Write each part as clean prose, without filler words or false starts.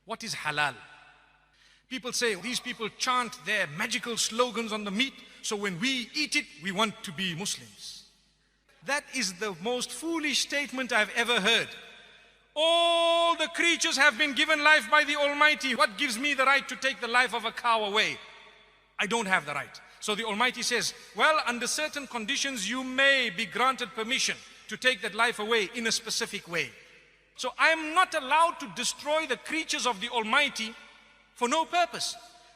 What is halal? People say these people chant their magical slogans on the meat, so when we eat it, we want to be Muslims. That is the most foolish statement I've ever heard. All the creatures have been given life by the Almighty. What gives me the right to take the life of a cow away? I don't have the right. So the Almighty says, well, under certain conditions, you may be granted permission to take that life away in a specific way. So I am not allowed to destroy the creatures of the Almighty for no purpose.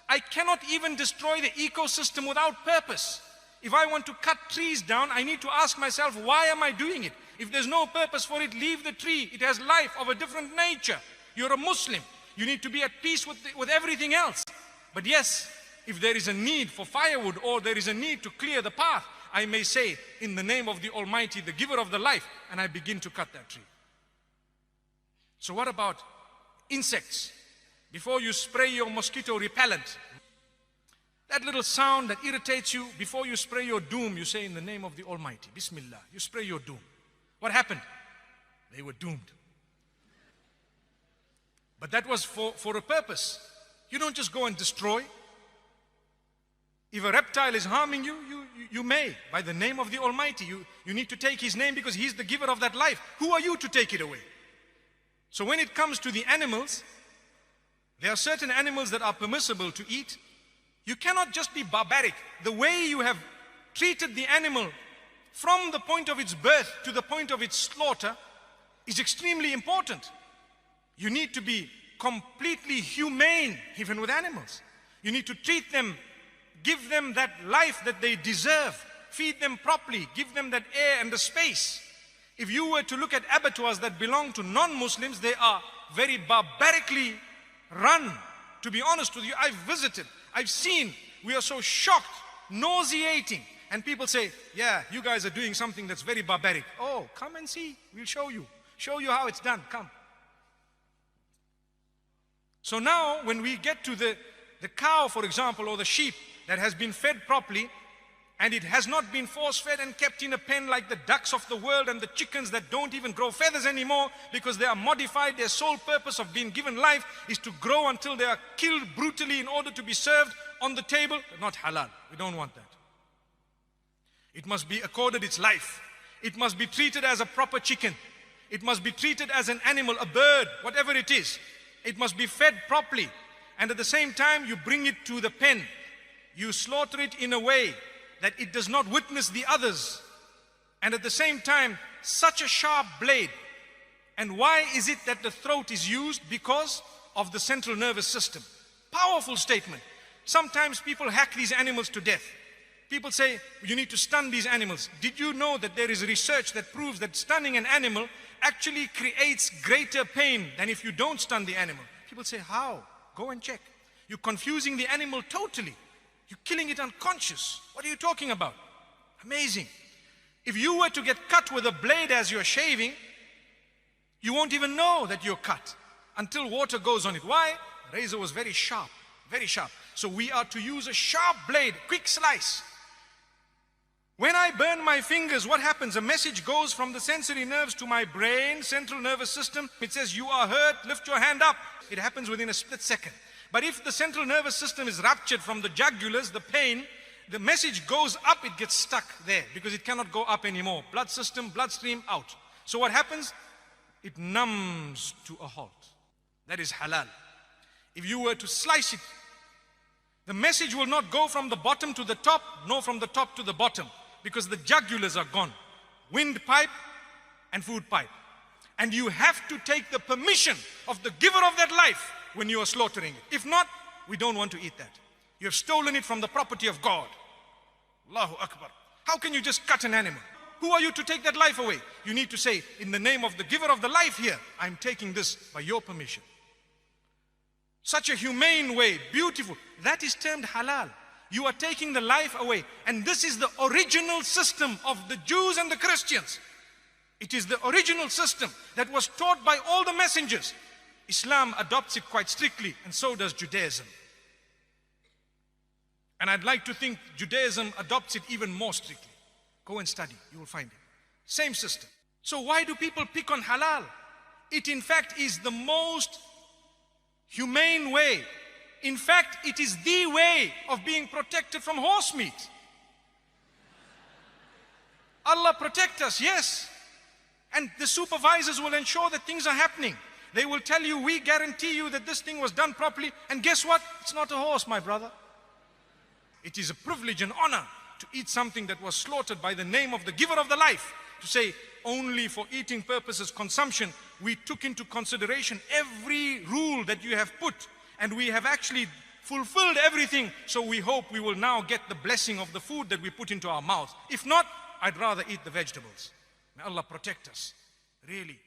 I cannot even destroy the ecosystem without purpose. If I want to cut trees down, I need to ask myself, why am I doing it? If there's no purpose for it, leave the tree. It has life of a different nature. You're a Muslim. You need to be at peace with everything else. But yes, if there is a need for firewood or there is a need to clear the path, I may say, in the name of the Almighty, the giver of the life, and I begin to cut that tree. So what about insects? Before you spray your mosquito repellent, that little sound that irritates you, before you spray your doom, you say, in the name of the Almighty, Bismillah, you spray your doom. What happened? They were doomed. But that was for a purpose. You don't just go and destroy. If a reptile is harming you, you may, by the name of the Almighty. You need to take His name because He's the giver of that life. Who are you to take it away? So when it comes to the animals, there are certain animals that are permissible to eat. You cannot just be barbaric. The way you have treated the animal from the point of its birth to the point of its slaughter is extremely important. You need to be completely humane even with animals. You need to treat them, give them that life that they deserve, feed them properly, give them that air and the space. If you were to look at abattoirs that belong to non-Muslims, they are very barbarically run. To be honest with you, I've visited, I've seen, we are so shocked, nauseating. And people say, yeah, you guys are doing something that's very barbaric. Oh, come and see, we'll show you how it's done, come. So now when we get to the cow, for example, or the sheep that has been fed properly, and it has not been force-fed and kept in a pen like the ducks of the world and the chickens that don't even grow feathers anymore because they are modified. Their sole purpose of being given life is to grow until they are killed brutally in order to be served on the table. Not halal. We don't want that. It must be accorded its life. It must be treated as a proper chicken. It must be treated as an animal, a bird, whatever it is. It must be fed properly. And at the same time, you bring it to the pen. You slaughter it in a way that it does not witness the others. And at the same time, such a sharp blade. And why is it that the throat is used? Because of the central nervous system. Powerful statement. Sometimes people hack these animals to death. People say, you need to stun these animals. Did you know that there is research that proves that stunning an animal actually creates greater pain than if you don't stun the animal? People say, how? Go and check. You're confusing the animal totally. You're killing it unconscious. What are you talking about? Amazing. If you were to get cut with a blade as you're shaving, you won't even know that you're cut until water goes on it. Why? The razor was very sharp, very sharp. So we are to use a sharp blade, quick slice. When I burn my fingers, what happens? A message goes from the sensory nerves to my brain, central nervous system. It says, you are hurt, lift your hand up. It happens within a split second. But if the central nervous system is ruptured from the jugulars, the pain, the message goes up, it gets stuck there because it cannot go up anymore. Blood system, bloodstream, out. So what happens? It numbs to a halt. That is halal. If you were to slice it, the message will not go from the bottom to the top, nor from the top to the bottom, because the jugulars are gone. Windpipe and food pipe. And you have to take the permission of the giver of that life when you are slaughtering it. If not, we don't want to eat that. You have stolen it from the property of God. Allahu Akbar. How can you just cut an animal? Who are you to take that life away? You need to say, in the name of the giver of the life here, I'm taking this by your permission. Such a humane way, beautiful. That is termed halal. You are taking the life away. And this is the original system of the Jews and the Christians. It is the original system that was taught by all the messengers. Islam adopts it quite strictly, and so does Judaism. And I'd like to think Judaism adopts it even more strictly. Go and study, you will find it. Same system. So why do people pick on halal? It in fact is the most humane way. In fact, it is the way of being protected from horse meat. Allah protect us, yes. And the supervisors will ensure that things are happening. They will tell you, we guarantee you that this thing was done properly. And guess what? It's not a horse, my brother. It is a privilege and honor to eat something that was slaughtered by the name of the giver of the life. To say, only for eating purposes, consumption, we took into consideration every rule that you have put. And we have actually fulfilled everything. So we hope we will now get the blessing of the food that we put into our mouths. If not, I'd rather eat the vegetables. May Allah protect us. Really.